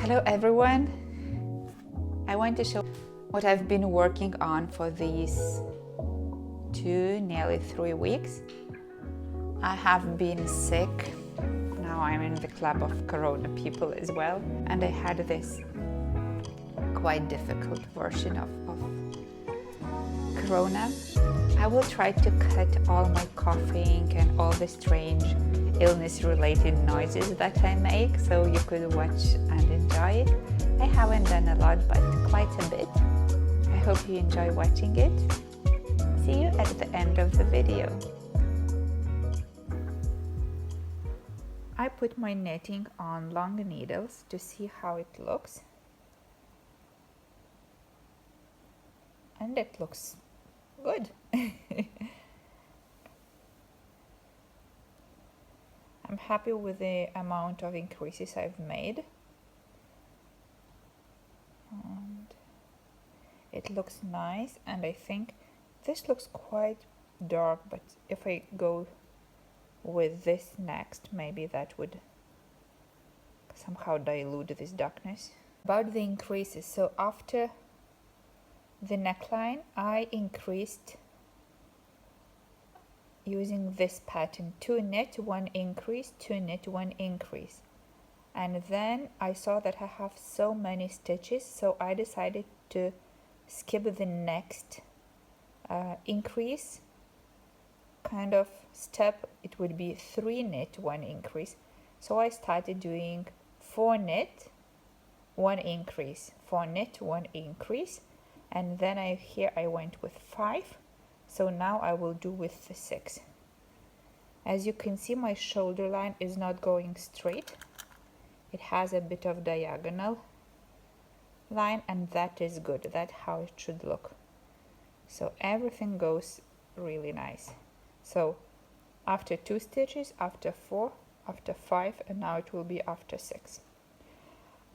Hello everyone! I want to show what I've been working on for these nearly 3 weeks. I have been sick. Now I'm in the club of Corona people as well, and I had this quite difficult version of Corona. I will try to cut all my coughing and all the strange illness-related noises that I make, so you could watch and enjoy it. I haven't done a lot, but quite a bit. I hope you enjoy watching it. See you at the end of the video. I put my knitting on long needles to see how it looks. And it looks good. I'm happy with the amount of increases I've made. And it looks nice, and I think this looks quite dark, but if I go with this next, maybe that would somehow dilute this darkness. About the increases, so after the neckline I increased using this pattern: 2 knit, 1 increase, 2 knit, 1 increase. And then I saw that I have so many stitches, so I decided to skip the next increase kind of step. It would be 3 knit, 1 increase. So I started doing 4 knit, 1 increase, 4 knit, 1 increase, and then here I went with 5. So now I will do with the 6. As you can see, my shoulder line is not going straight. It has a bit of diagonal line, and that is good. That's how it should look. So everything goes really nice. So after 2 stitches, after 4, after 5, and now it will be after 6.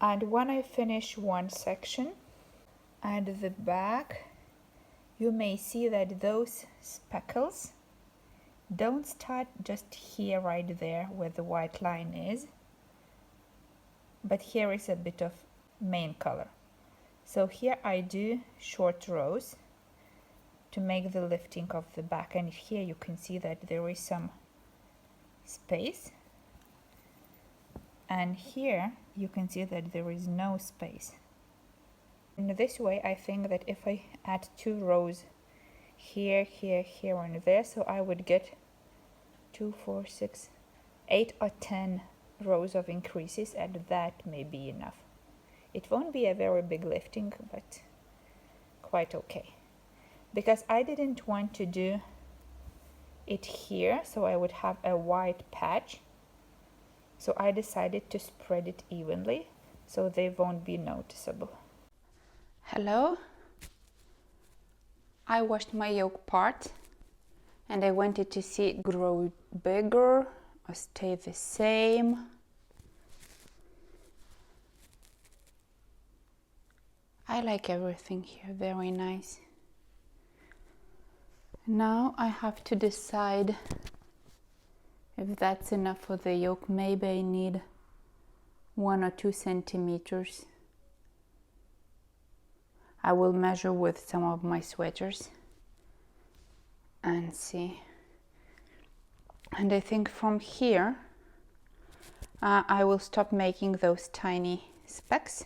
And when I finish one section at the back, you may see that those speckles don't start just here, right there where the white line is, but here is a bit of main color. So here I do short rows to make the lifting of the back, and here you can see that there is some space, and here you can see that there is no space. In this way, I think that if I add 2 rows here, here, here, and there, so I would get 2, 4, 6, 8 or 10 rows of increases, and that may be enough. It won't be a very big lifting, but quite okay. Because I didn't want to do it here, so I would have a white patch. So I decided to spread it evenly, so they won't be noticeable. Hello. I washed my yoke part, and I wanted to see it grow bigger or stay the same. I like everything here, very nice. Now I have to decide if that's enough for the yoke. Maybe I need 1 or 2 centimeters. I will measure with some of my sweaters and see. And I think from here I will stop making those tiny specks,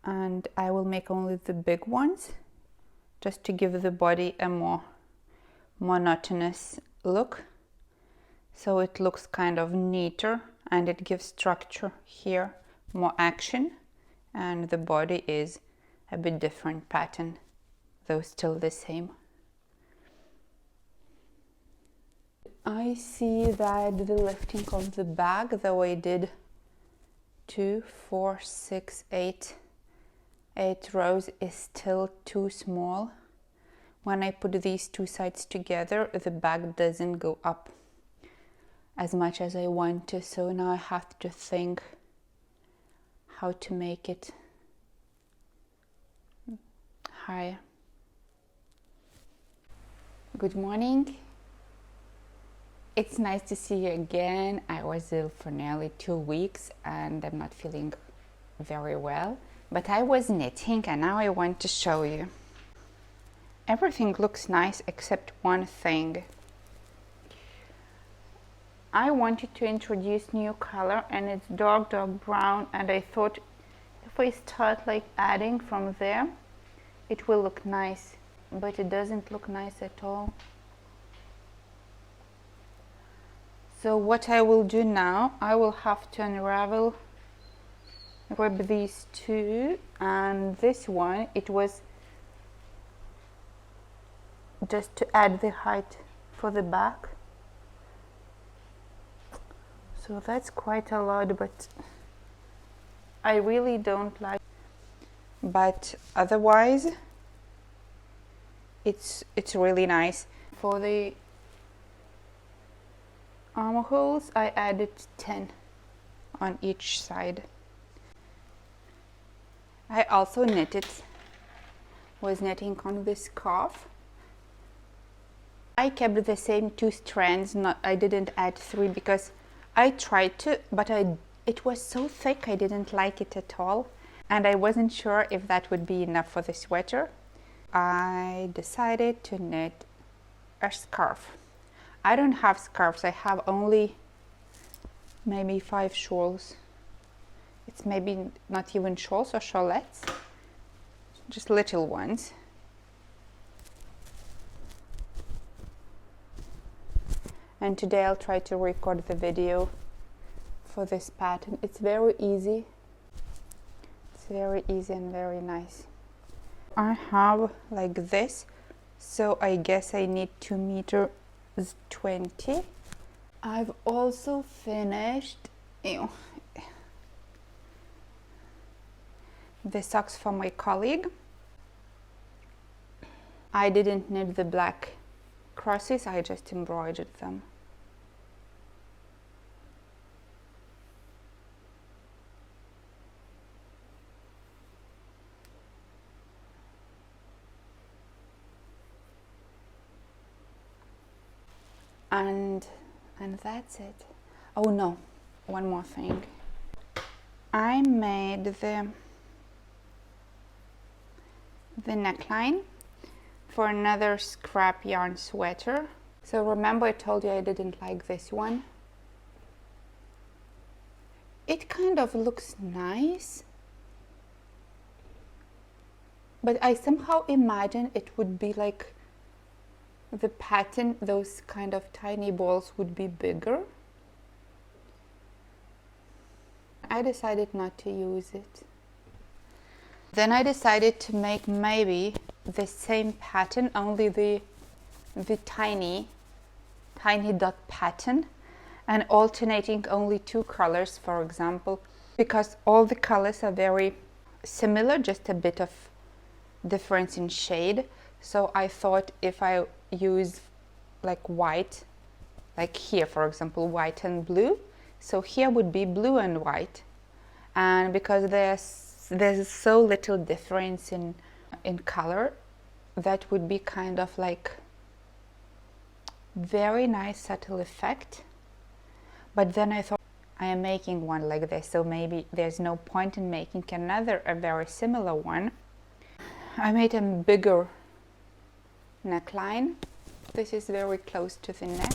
and I will make only the big ones, just to give the body a more monotonous look, so it looks kind of neater and it gives structure here, more action, and the body is a bit different pattern, though still the same. I see that the lifting of the bag, though I did 2, 4, 6, 8 rows, is still too small. When I put these 2 sides together, the bag doesn't go up as much as I want to, so now I have to think how to make it higher. Good morning. It's nice to see you again. I was ill for nearly 2 weeks and I'm not feeling very well, but I was knitting and now I want to show you. Everything looks nice except one thing. I wanted to introduce new color and it's dark brown, and I thought if I start like adding from there it will look nice, but it doesn't look nice at all. So what I will do now, I will have to grab these two, and this one, it was just to add the height for the back. So that's quite a lot, but I really don't like. But otherwise, it's really nice. For the armholes, I added 10 on each side. I also was knitting on this scarf. I kept the same 2 strands, I didn't add 3 because I tried to, but it was so thick I didn't like it at all, and I wasn't sure if that would be enough for the sweater. I decided to knit a scarf. I don't have scarves, I have only maybe 5 shawls. It's maybe not even shawls or shawlettes, just little ones. And today I'll try to record the video for this pattern. It's very easy. It's very easy and very nice. I have like this, so I guess I need 2 meters 20. I've also finished the socks for my colleague. I didn't knit the black crosses, I just embroidered them. And that's it. Oh no, one more thing. I made the neckline for another scrap yarn sweater. So remember I told you I didn't like this one? It kind of looks nice, but I somehow imagine it would be like the pattern, those kind of tiny balls would be bigger. I decided not to use it. Then I decided to make maybe the same pattern, only the tiny dot pattern, and alternating only 2 colors, for example, because all the colors are very similar, just a bit of difference in shade. So I thought if I use like white, like here for example, white and blue, so here would be blue and white, and because there's so little difference in color, that would be kind of like very nice subtle effect. But then I thought I am making one like this, so maybe there's no point in making a very similar one. I made a bigger neckline. This is very close to the neck.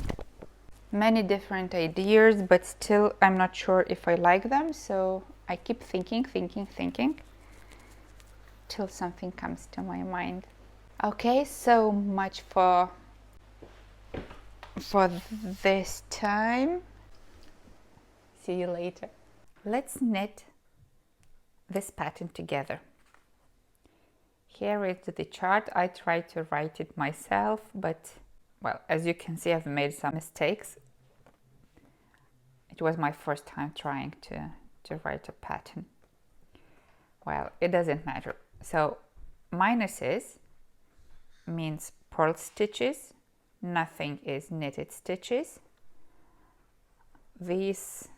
Many different ideas, but still I'm not sure if I like them, so I keep thinking till something comes to my mind. Okay, so much for this time. See you later. Let's knit this pattern together. Here is the chart. I tried to write it myself, but well, as you can see, I've made some mistakes. It was my first time trying to write a pattern. Well, it doesn't matter. So minuses means purl stitches, nothing is knitted stitches. These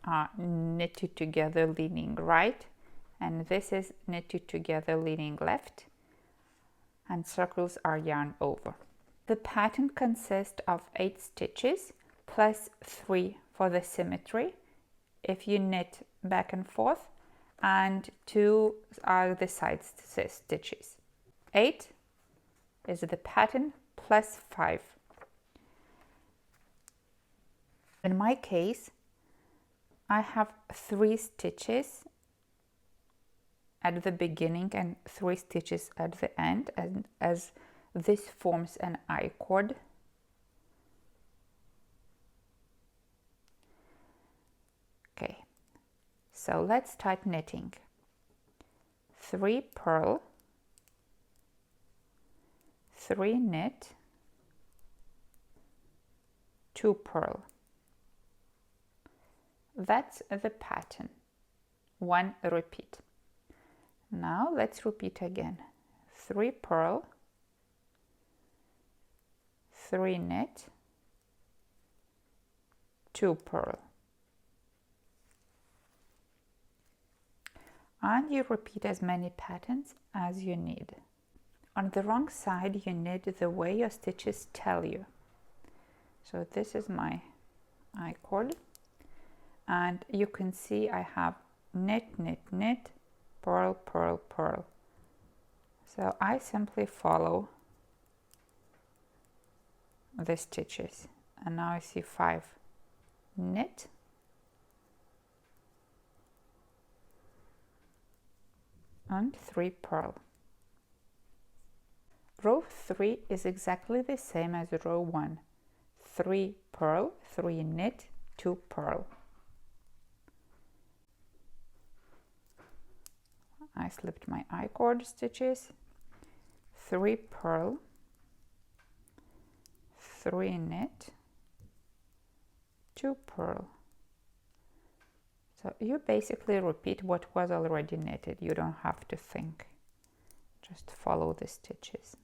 are knitted together leaning right, and this is knitted together leaning left, and circles are yarn over. The pattern consists of 8 stitches plus 3 for the symmetry if you knit back and forth, and 2 are the side stitches. 8 is the pattern plus 5. In my case, I have 3 stitches at the beginning and 3 stitches at the end, and as this forms an I-cord. Okay, so let's start knitting. 3 purl, 3 knit, 2 purl. That's the pattern. 1 repeat. Now let's repeat again. 3 purl, 3 knit, 2 purl. And you repeat as many patterns as you need. On the wrong side, you knit the way your stitches tell you. So this is my I-cord, and you can see I have knit, knit, knit, purl, purl, purl. So I simply follow the stitches, and now I see 5 knit, and 3 purl. Row 3 is exactly the same as row 1. 3 purl, 3 knit, 2 purl. I slipped my I-cord stitches. 3 purl, 3 knit, 2 purl. So you basically repeat what was already knitted. You don't have to think. Just follow the stitches.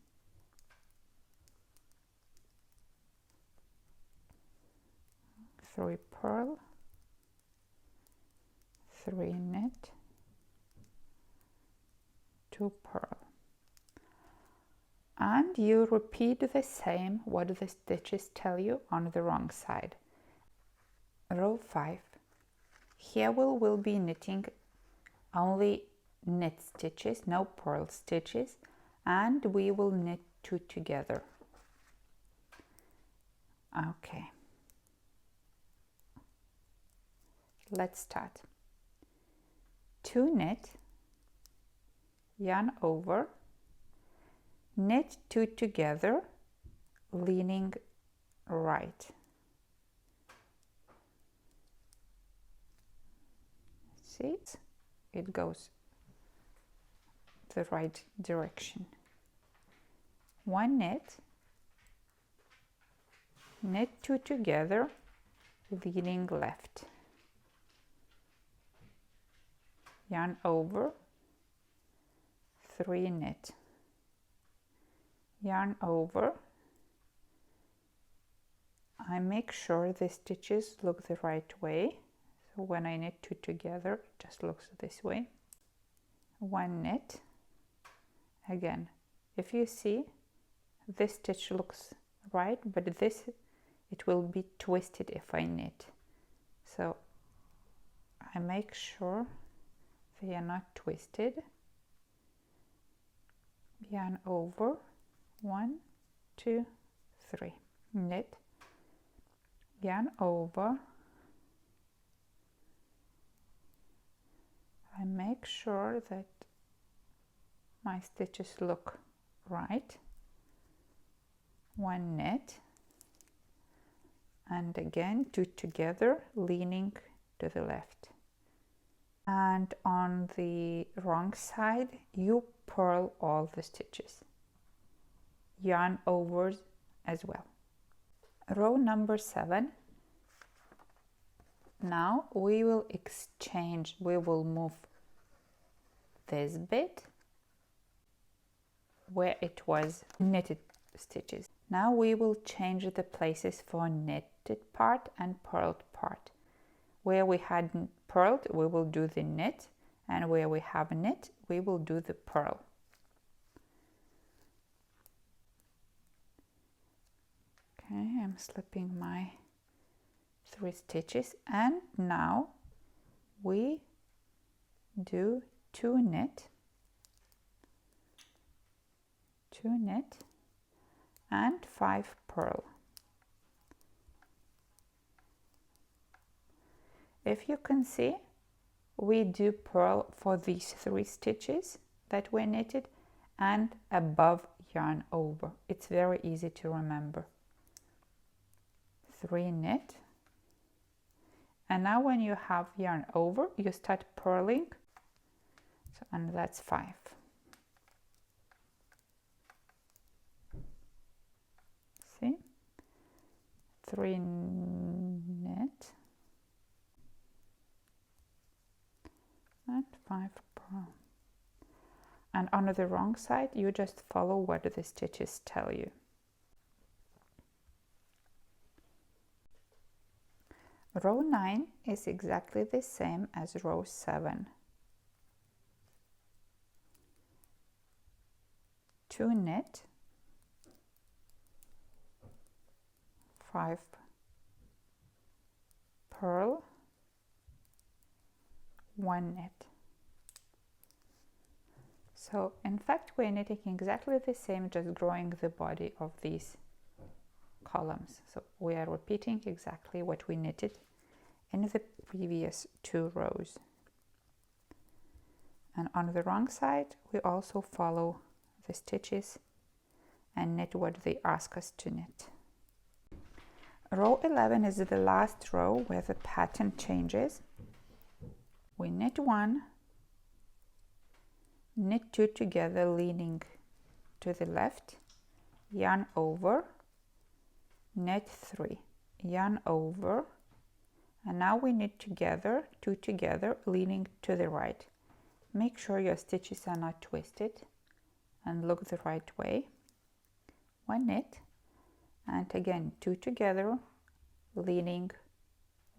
Three purl, 3 knit, 2 purl. And you repeat the same what the stitches tell you on the wrong side. Row 5. Here we will be knitting only knit stitches, no purl stitches, and we will knit 2 together. Okay, let's start. 2 knit, yarn over, knit 2 together, leaning right. See, it goes the right direction. 1 knit, knit 2 together, leaning left. Yarn over, 3 knit, yarn over. I make sure the stitches look the right way. So when I knit 2 together, it just looks this way. 1 knit. Again, if you see, this stitch looks right, but this, it will be twisted if I knit. So I make sure they are not twisted. Yarn over, 1, 2, 3. Knit, yarn over. I make sure that my stitches look right. 1 knit, and again 2 together, leaning to the left. And on the wrong side, you purl all the stitches. Yarn over as well. Row number 7. Now we will exchange, we will move this bit where it was knitted stitches. Now we will change the places for knitted part and purled part. Where we had purled, we will do the knit, and where we have knit, we will do the purl. Okay, I'm slipping my 3 stitches, and now we do 2 knit, 2 knit and 5 purl. If you can see, we do purl for these 3 stitches that we knitted and above yarn over. It's very easy to remember. 3 knit, and now when you have yarn over, you start purling. So, and that's 5. See, 3 knit and 5 purl. And on the wrong side, you just follow what the stitches tell you. Row 9 is exactly the same as row 7. 2 knit, 5 purl, 1 knit. So in fact we're knitting exactly the same, just growing the body of these columns. So we are repeating exactly what we knitted in the previous 2 rows. And on the wrong side we also follow the stitches and knit what they ask us to knit. Row 11 is the last row where the pattern changes. We knit 1, knit 2 together leaning to the left, yarn over, knit 3, yarn over, and now we knit together, 2 together leaning to the right. Make sure your stitches are not twisted and look the right way. 1 knit, and again 2 together leaning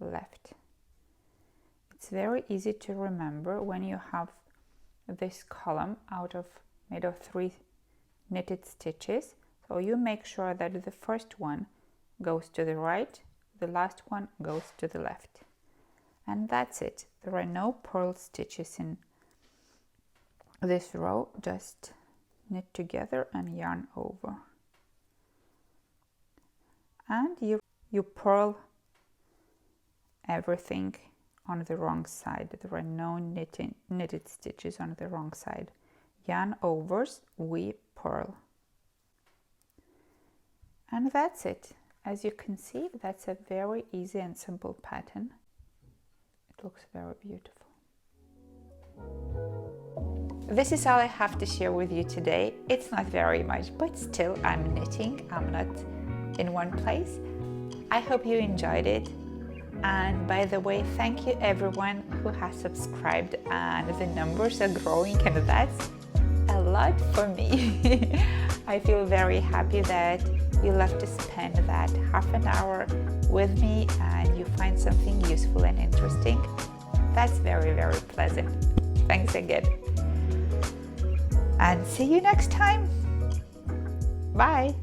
left. It's very easy to remember when you have this column made of 3 knitted stitches. So you make sure that the first one goes to the right, the last one goes to the left. And that's it. There are no purl stitches in this row, just knit together and yarn over. And you purl everything on the wrong side. There are no knitted stitches on the wrong side. Yarn overs, we purl. And that's it. As you can see, that's a very easy and simple pattern. It looks very beautiful. This is all I have to share with you today. It's not very much, but still I'm knitting. I'm not in one place. I hope you enjoyed it. And by the way, thank you everyone who has subscribed, and the numbers are growing, and that's a lot for me. I feel very happy that you love to spend that half an hour with me and you find something useful and interesting. That's very, very pleasant. Thanks again. And see you next time. Bye.